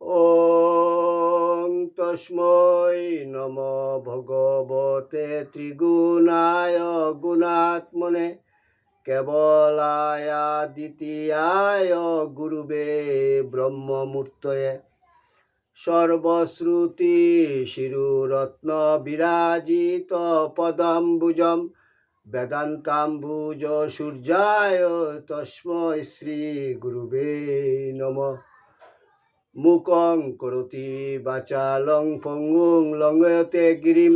ওং তস্मै নমো ভগবতে ত্রিগুণায় গুণাত্মনে কেবলায় দ্বিতীয়ায় গুরুবে ব্রহ্মমূর্তয়ে সর্বশ্রুতি শিরুরত্ন বিরাজিত পদাম্বুজম বেদান্তাম্বুজ সূর্যায় তস্मै শ্রী গুরুবে নমঃ। মুকং করোতি বাচালং পঙ্গুং লঙ্ঘয়তে গিরিম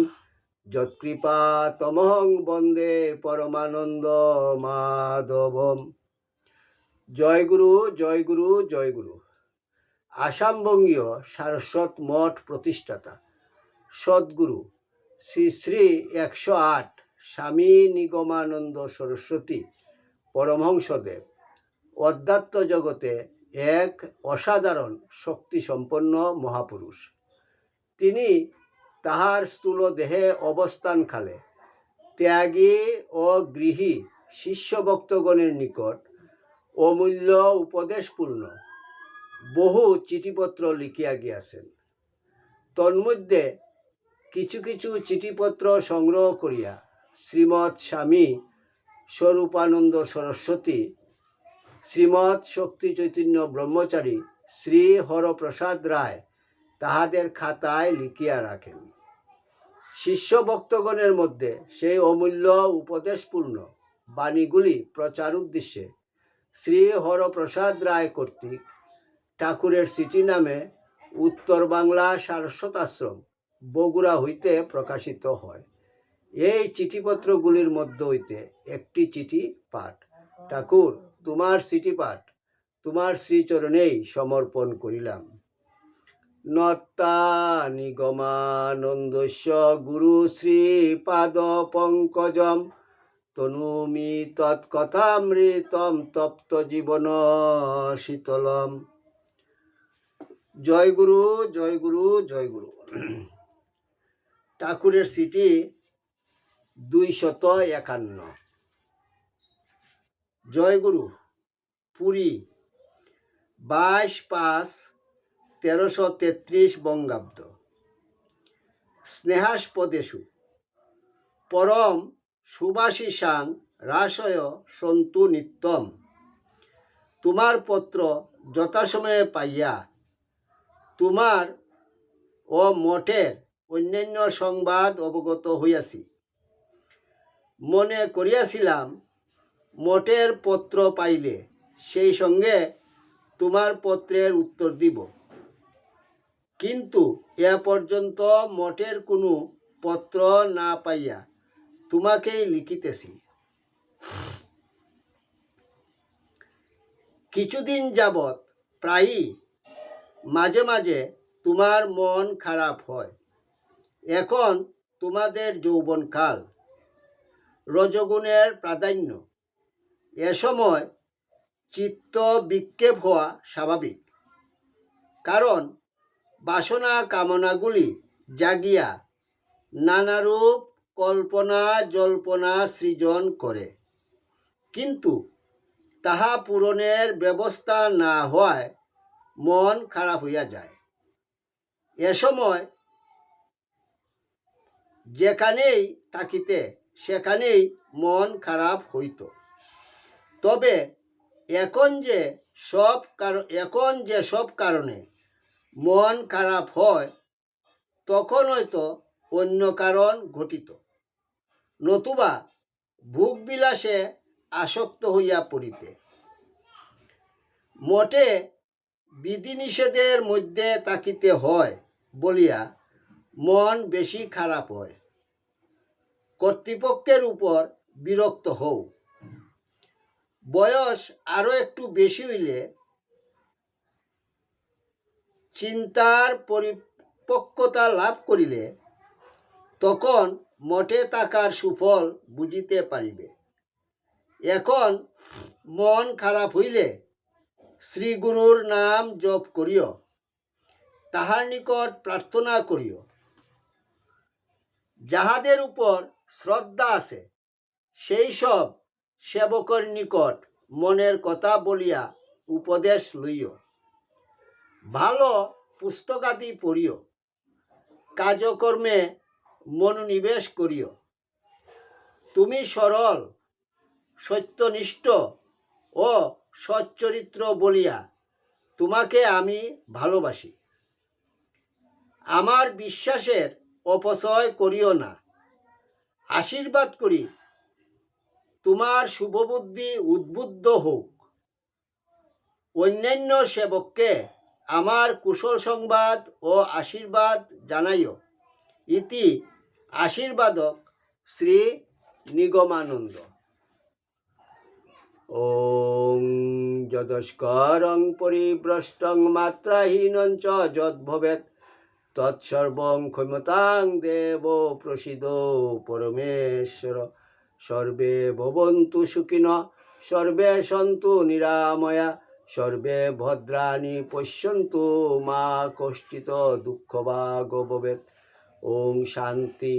যৎকৃপা তমহং বন্দে পরমানন্দ মাধবম। জয় গুরু, জয় গুরু, জয় গুরু। আসামবঙ্গীয় সারস্বত মঠ প্রতিষ্ঠাতা সদ্গুরু শ্রী শ্রী 108 স্বামী নিগমানন্দ সরস্বতী পরমহংসদেব অধ্যাত্ম জগতে এক অসাধারণ শক্তিসম্পন্ন মহাপুরুষ। তিনি তাহার স্থূল দেহে অবস্থানকালে ত্যাগী ও গৃহী শিষ্যভক্তগণের নিকট অমূল্য উপদেশপূর্ণ বহু চিঠিপত্র লিখিয়া গিয়াছেন। তন্মধ্যে কিছু কিছু চিঠিপত্র সংগ্রহ করিয়া শ্রীমৎ স্বামী স্বরূপানন্দ সরস্বতী, শ্রীমৎ শক্তি চৈতন্য ব্রহ্মচারী শ্রী হরপ্রসাদ রায় তাহাদের খাতায় লিখিয়া রাখেন। শিষ্যভক্তগণের মধ্যে সেই অমূল্য উপদেশপূর্ণ বাণীগুলি প্রচার উদ্দেশ্যে শ্রী হরপ্রসাদ রায় কর্তৃক ঠাকুরের সিটি নামে উত্তর বাংলা সারস্বত আশ্রম বগুড়া হইতে প্রকাশিত হয়। এই চিঠিপত্রগুলির মধ্য হইতে একটি চিঠি পাঠ। ঠাকুর, তোমার চিঠি পাঠ তোমার শ্রীচরণেই সমর্পণ করিলাম। নত্তা নিগমানন্দস্য গুরু শ্রীপাদ পঙ্কজম তনুমি তৎকথামৃতম তপ্ত জীবন শীতলম। জয় গুরু, জয় গুরু, জয় গুরু। ঠাকুরের চিঠি 251। জয় গুরু। পুরী 22/5/1333 বঙ্গাব্দ। স্নেহাস্পদেষু পরম সুভাষিসাং রাসয় সন্তু নিত্যম। তোমার পত্র যথাসময়ে পাইয়া তোমার ও মঠের অন্যান্য সংবাদ অবগত হইয়াছি। মনে করিয়াছিলাম মঠের পত্র পাইলে সেই সঙ্গে তোমার পত্রের উত্তর দিব, কিন্তু এ পর্যন্ত মঠের কোনো পত্র না পাইয়া তোমাকেই লিখিতেছি। কিছুদিন যাবৎ প্রায়ই মাঝে মাঝে তোমার মন খারাপ হয়। এখন তোমাদের যৌবনকাল, রজগুণের প্রাধান্য, এ সময় চিত্ত বিক্ষেপ হওয়া স্বাভাবিক, কারণ বাসনা কামনাগুলি জাগিয়া নানারূপ কল্পনা জল্পনা সৃজন করে, কিন্তু তাহা পূরণের ব্যবস্থা না হওয়ায় মন খারাপ হইয়া যায়। এ সময় যেখানেই থাকিতে সেখানেই মন খারাপ হইত। তবে এখন যে সব কারণে মন খারাপ হয়, তখন হয়তো অন্য কারণ ঘটিত, নতুবা ভোগবিলাসে আসক্ত হইয়া পড়িতে। মঠে বিধিনিষেধের মধ্যে থাকিতে হয় বলিয়া মন বেশি খারাপ হয়। কর্তৃপক্ষের উপর বিরক্ত হও। বয়স আরো একটু বেশি হইলে, চিন্তার পরিপক্কতা লাভ করিলে, তখন মঠে থাকার সুফল বুঝিতে পারিবে। এখন মন খারাপ হইলে শ্রীগুরুর নাম জপ করিও, তাহার নিকট প্রার্থনা করিও। যাহাদের উপর শ্রদ্ধা আছে সেই সব সেবকের নিকট মনের কথা বলিয়া উপদেশ লইও। ভালো পুস্তকাদি পড়িও, কাজকর্মে মনোনিবেশ করিও। তুমি সরল, সত্যনিষ্ঠ ও সচ্চরিত্র বলিয়া তোমাকে আমি ভালোবাসি। আমার বিশ্বাসের অপচয় করিও না। আশীর্বাদ করি তোমার শুভবুদ্ধি উদ্বুদ্ধ হোক। অন্যান্য সেবককে আমার কুশল সংবাদ ও আশীর্বাদ জানাইও। ইতি আশীর্বাদক শ্রী নিগমানন্দ। ওং যদস্করং পরিভ্রষ্টং মাত্রাহীনং চ যদ্ভবেৎ তৎসর্বং ক্ষমতাং দেব প্রসিদো পরমেশ্বর। সর্বে ভবন্তু সুখিনঃ, সর্বে সন্তু নিরাময়া, সর্বে ভদ্রাণি পশ্যন্তু মা কশ্চিৎ দুঃখভাগ ভবেৎ। ওং শান্তি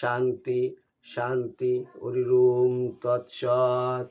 শান্তি শান্তি। হরি ওম তৎসৎ।